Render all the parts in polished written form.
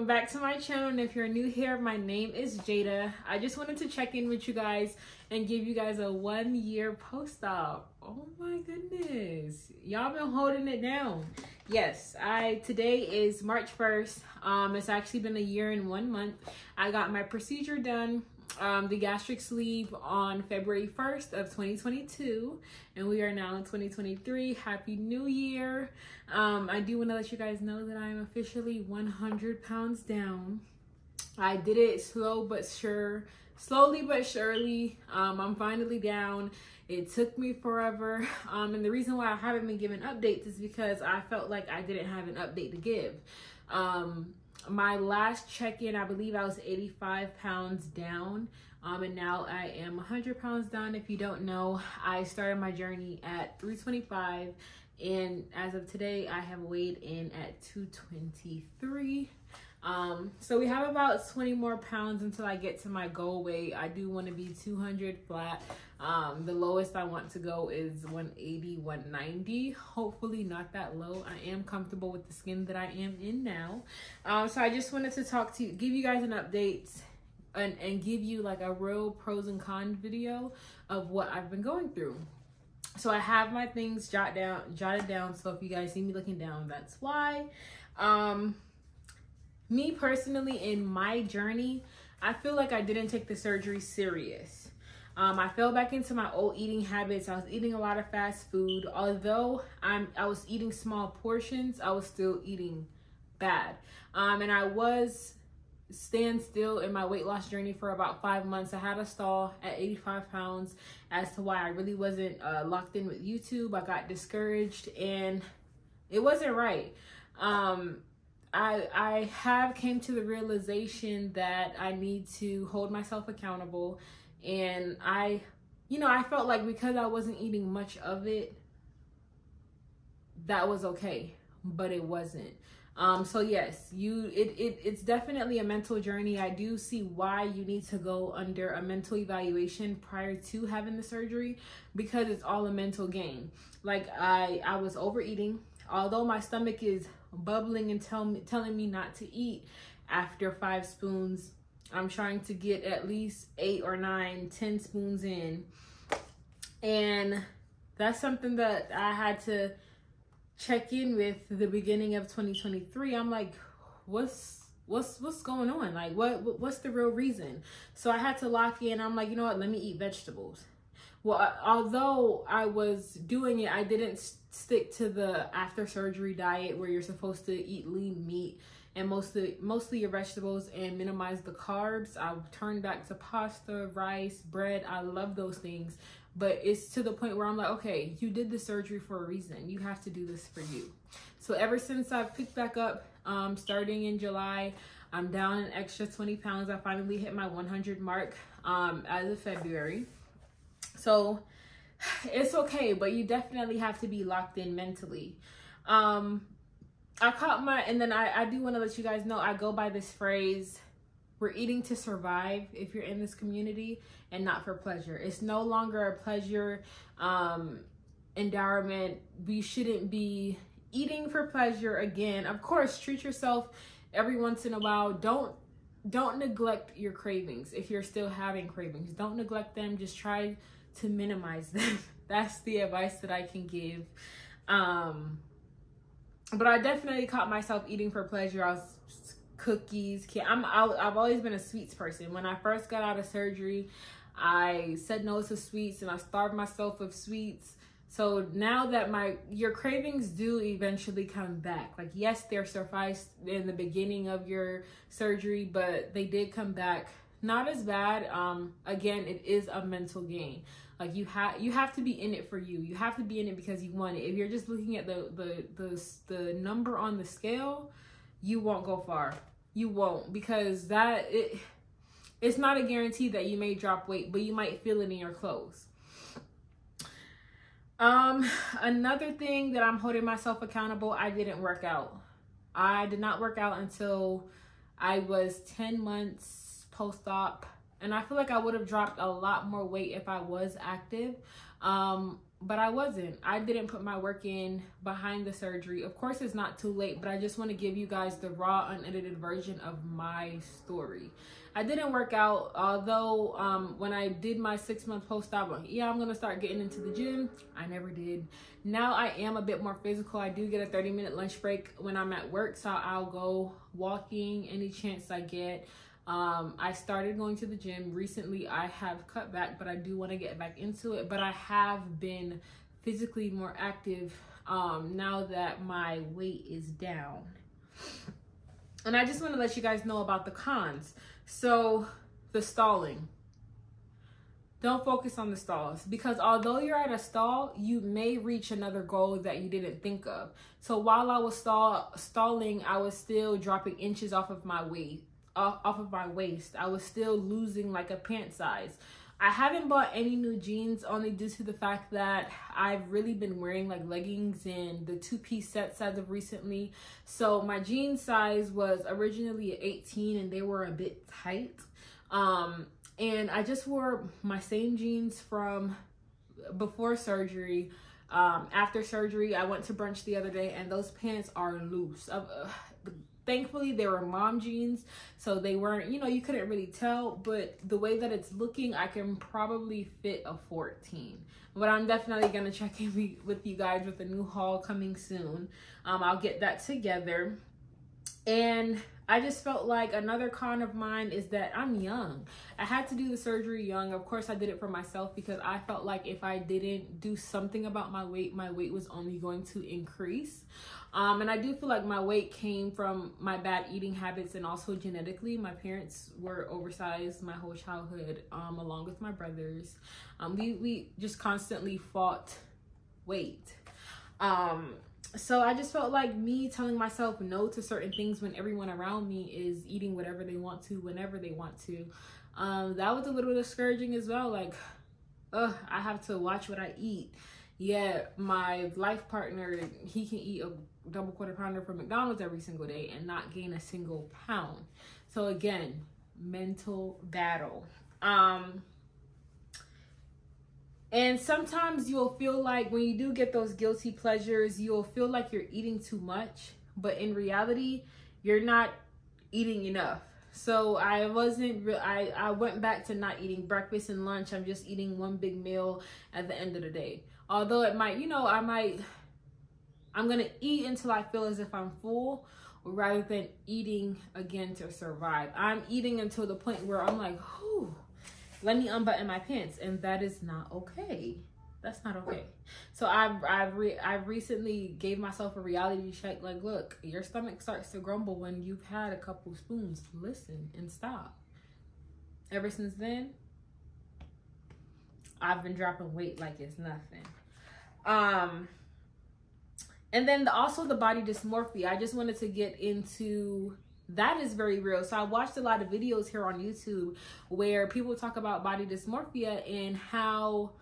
welcome back to my channel. And if you're new here, my name is Jada. I just wanted to check in with you guys and give you guys a 1-year post-op. Oh my goodness, y'all been holding it down. Yes, today is March 1st. It's actually been a year and 1 month. I got my procedure done, the gastric sleeve, on February 1st of 2022, and we are now in 2023. Happy New Year. I do want to let you guys know that I'm officially 100 pounds down. I did it slowly but surely. I'm finally down. It took me forever, and the reason why I haven't been giving updates is because I felt like I didn't have an update to give. My last check-in, I believe I was 85 pounds down, and now I am 100 pounds down. If you don't know, I started my journey at 325, and as of today, I have weighed in at 223. So we have about 20 more pounds until I get to my goal weight. I do want to be 200 flat. The lowest I want to go is 180, 190. Hopefully not that low. I am comfortable with the skin that I am in now. So I just wanted to talk to you, give you guys an update and give you like a real pros and cons video of what I've been going through. So I have my things jotted down. So if you guys see me looking down, that's why. Me personally, in my journey, I feel like I didn't take the surgery serious. I fell back into my old eating habits. I was eating a lot of fast food. Although I was eating small portions, I was still eating bad. And I was staying still in my weight loss journey for about 5 months. I had a stall at 85 pounds as to why I really wasn't locked in with YouTube. I got discouraged and it wasn't right. I have came to the realization that I need to hold myself accountable, and I felt like because I wasn't eating much of it, that was okay, but it wasn't. So yes, it's definitely a mental journey. I do see why you need to go under a mental evaluation prior to having the surgery, because it's all a mental game. Like I was overeating, although my stomach is bubbling and telling me not to eat. After 5 spoons, I'm trying to get at least 8 or 9, 10 spoons in, and that's something that I had to check in with the beginning of 2023. I'm like, what's going on? Like, what's the real reason? So I had to lock in. I'm like, you know what, let me eat vegetables. Well, although I was doing it, I didn't stick to the after surgery diet where you're supposed to eat lean meat and mostly your vegetables and minimize the carbs. I turned back to pasta, rice, bread. I love those things, but it's to the point where I'm like, okay, you did the surgery for a reason. You have to do this for you. So ever since I've picked back up, starting in July, I'm down an extra 20 pounds. I finally hit my 100 mark as of February. So it's okay, but you definitely have to be locked in mentally. And then I do want to let you guys know, I go by this phrase, we're eating to survive if you're in this community, and not for pleasure. It's no longer a pleasure endowment. We shouldn't be eating for pleasure again. Of course, treat yourself every once in a while. Don't neglect your cravings. If you're still having cravings, don't neglect them. Just try to minimize them. That's the advice that I can give. But I definitely caught myself eating for pleasure. I was cookies. I've always been a sweets person. When I first got out of surgery, I said no to sweets and I starved myself of sweets. So now that your cravings do eventually come back. Like, yes, they're sufficed in the beginning of your surgery, but they did come back not as bad. Again, it is a mental game. Like, you have to be in it for you. You have to be in it because you want it. If you're just looking at the number on the scale, you won't go far. You won't, because it's not a guarantee that you may drop weight, but you might feel it in your clothes. Another thing that I'm holding myself accountable, I didn't work out. I did not work out until I was 10 months post-op And I feel like I would have dropped a lot more weight if I was active. But I wasn't. I didn't put my work in behind the surgery. Of course, it's not too late, but I just want to give you guys the raw, unedited version of my story. I didn't work out, although when I did my 6-month post-op, like, yeah, I'm going to start getting into the gym. I never did. Now I am a bit more physical. I do get a 30-minute lunch break when I'm at work, so I'll go walking any chance I get. I started going to the gym recently. I have cut back, but I do want to get back into it. But I have been physically more active now that my weight is down. And I just want to let you guys know about the cons. So the stalling. Don't focus on the stalls, because although you're at a stall, you may reach another goal that you didn't think of. So while I was stalling, I was still dropping inches off of my weight. Off of my waist. I was still losing like a pant size. I haven't bought any new jeans, only due to the fact that I've really been wearing like leggings and the 2-piece sets as of recently. So my jean size was originally 18 and they were a bit tight. And I just wore my same jeans from before surgery. After surgery, I went to brunch the other day and those pants are loose. Thankfully, they were mom jeans, so they weren't, you know, you couldn't really tell, but the way that it's looking, I can probably fit a 14. But I'm definitely going to check in with you guys with a new haul coming soon. I'll get that together. And I just felt like another con of mine is that I'm young. I had to do the surgery young. Of course, I did it for myself because I felt like if I didn't do something about my weight was only going to increase. And I do feel like my weight came from my bad eating habits and also genetically. My parents were oversized my whole childhood, along with my brothers. We just constantly fought weight. So I just felt like me telling myself no to certain things when everyone around me is eating whatever they want to, whenever they want to. That was a little discouraging as well. Like, I have to watch what I eat. Yeah, my life partner, he can eat a double quarter pounder from McDonald's every single day and not gain a single pound. So again, mental battle. And sometimes you'll feel like when you do get those guilty pleasures, you'll feel like you're eating too much, but in reality, you're not eating enough. So I went back to not eating breakfast and lunch. I'm just eating one big meal at the end of the day. Although it might, you know, I'm going to eat until I feel as if I'm full rather than eating again to survive. I'm eating until the point where I'm like, whew, let me unbutton my pants. And that is not okay. That's not okay. So I've recently gave myself a reality check. Like, look, your stomach starts to grumble when you've had a couple spoons. Listen and stop. Ever since then, I've been dropping weight like it's nothing. And then also the body dysmorphia. I just wanted to get into that. Is very real. So I watched a lot of videos here on YouTube where people talk about body dysmorphia and how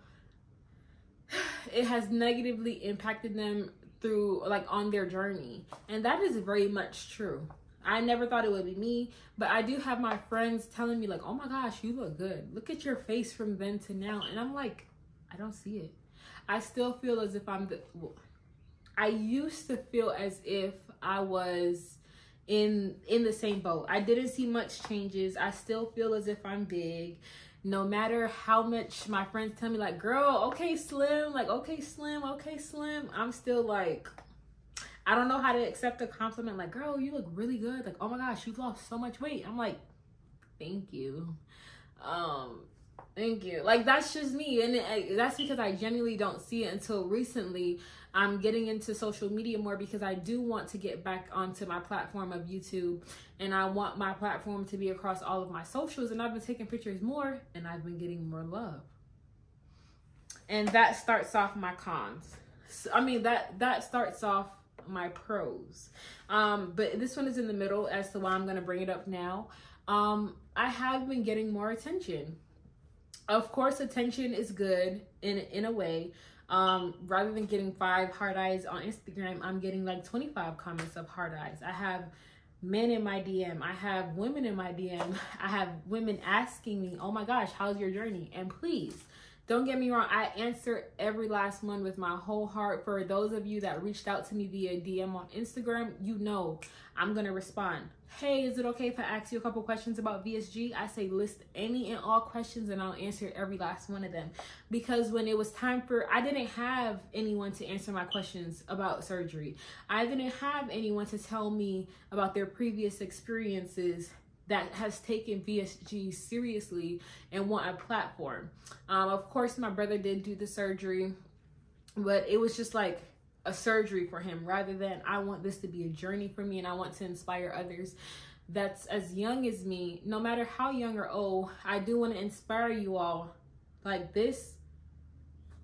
it has negatively impacted them through, like, on their journey. And that is very much true. I never thought it would be me, but I do have my friends telling me like, oh my gosh, you look good. Look at your face from then to now. And I'm like, I don't see it. I still feel as if I used to feel as if I was in the same boat. I didn't see much changes. I still feel as if I'm big. No matter how much my friends tell me like, girl, okay, slim, like, okay, slim, okay, slim. I'm still like, I don't know how to accept a compliment. Like, girl, you look really good. Like, oh my gosh, you've lost so much weight. I'm like, thank you. Thank you. Like, that's just me. And that's because I genuinely don't see it until recently. I'm getting into social media more because I do want to get back onto my platform of YouTube, and I want my platform to be across all of my socials. And I've been taking pictures more and I've been getting more love. And that starts off my cons. I mean, that starts off my pros. But this one is in the middle as to why I'm going to bring it up now. I have been getting more attention. Of course, attention is good in a way. Rather than getting 5 heart eyes on Instagram, I'm getting like 25 comments of heart eyes. I have men in my DM. I have women in my DM. I have women asking me, oh my gosh, how's your journey? And please, don't get me wrong, I answer every last one with my whole heart. For those of you that reached out to me via DM on Instagram, you know I'm going to respond. Hey, is it okay if I ask you a couple questions about VSG? I say list any and all questions and I'll answer every last one of them. Because when it was time I didn't have anyone to answer my questions about surgery. I didn't have anyone to tell me about their previous experiences that has taken VSG seriously and want a platform. Of course, my brother did do the surgery, but it was just like a surgery for him rather than I want this to be a journey for me and I want to inspire others that's as young as me. No matter how young or old, I do want to inspire you all like this.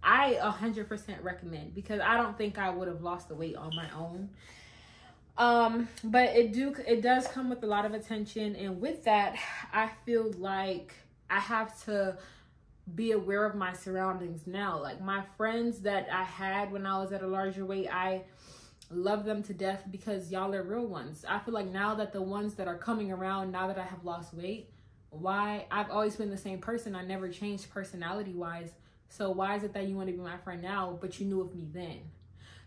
I 100% recommend, because I don't think I would have lost the weight on my own. But it does come with a lot of attention, and with that, I feel like I have to be aware of my surroundings now. Like my friends that I had when I was at a larger weight, I love them to death because y'all are real ones. I feel like now that the ones that are coming around, now that I have lost weight, why I've always been the same person. I never changed personality wise. So why is it that you want to be my friend now, but you knew of me then?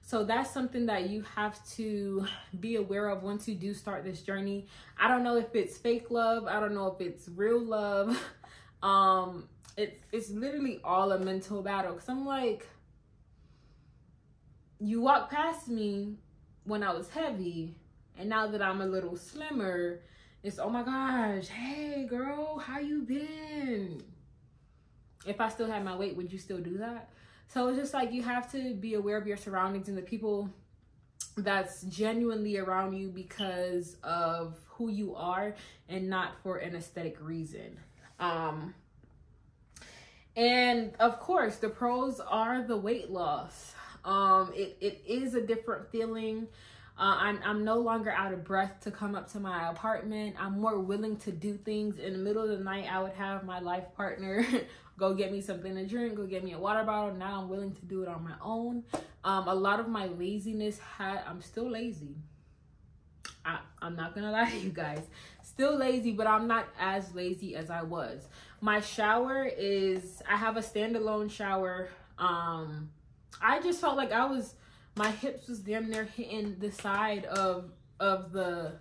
So that's something that you have to be aware of once you do start this journey. I don't know if it's fake love. I don't know if it's real love. It's literally all a mental battle. Cause I'm like, you walked past me when I was heavy, and now that I'm a little slimmer, it's, oh my gosh, hey girl, how you been? If I still had my weight, would you still do that? So it's just like, you have to be aware of your surroundings and the people that's genuinely around you because of who you are and not for an aesthetic reason. And of course, the pros are the weight loss. It is a different feeling. I'm no longer out of breath to come up to my apartment. I'm more willing to do things. In the middle of the night, I would have my life partner go get me something to drink, go get me a water bottle. Now I'm willing to do it on my own. A lot of my laziness I'm still lazy. I'm not gonna lie to you guys. Still lazy, but I'm not as lazy as I was. My shower I have a standalone shower. I just felt like my hips was damn near hitting the side of the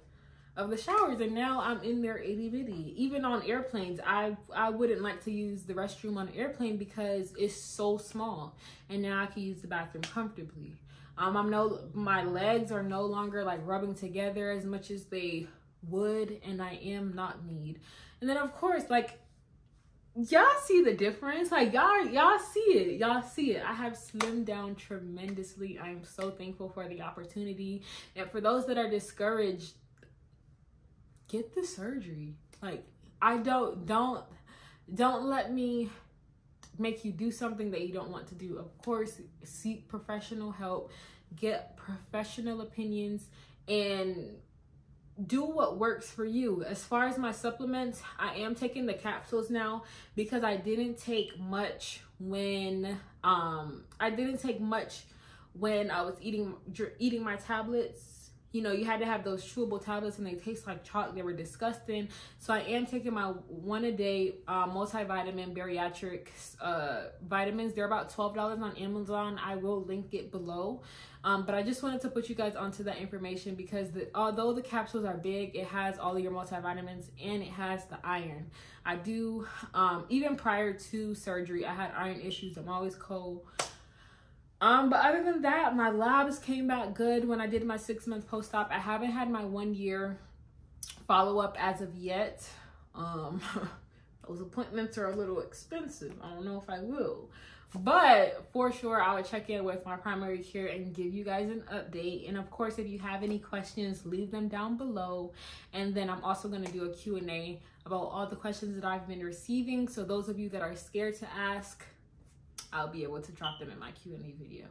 showers, and now I'm in there itty bitty. Even on airplanes, I wouldn't like to use the restroom on an airplane because it's so small, and now I can use the bathroom comfortably. My legs are no longer like rubbing together as much as they would, and I am not need. And then of course, like, y'all see the difference. Like y'all see it. I have slimmed down tremendously. I am so thankful for the opportunity. And for those that are discouraged, get the surgery. Like, don't let me make you do something that you don't want to do. Of course, seek professional help, get professional opinions, and do what works for you. As far as my supplements, I am taking the capsules now because I didn't take much when I was eating my tablets. You know, you had to have those chewable tablets and they taste like chalk. They were disgusting. So I am taking my 1-a-day multivitamin bariatric vitamins. They're about $12 on Amazon. I will link it below. But I just wanted to put you guys onto that information because although the capsules are big, it has all of your multivitamins and it has the iron. I do, even prior to surgery, I had iron issues. I'm always cold. But other than that, my labs came back good when I did my 6-month post-op. I haven't had my 1-year follow-up as of yet. Those appointments are a little expensive. I don't know if I will. But for sure, I would check in with my primary care and give you guys an update. And of course, if you have any questions, leave them down below. And then I'm also going to do a Q&A about all the questions that I've been receiving. So those of you that are scared to ask, I'll be able to drop them in my Q&A video.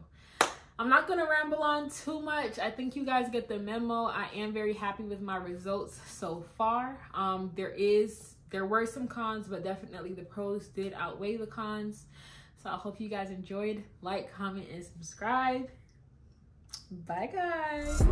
I'm not going to ramble on too much. I think you guys get the memo. I am very happy with my results so far. There were some cons, but definitely the pros did outweigh the cons. So I hope you guys enjoyed. Like, comment, and subscribe. Bye, guys.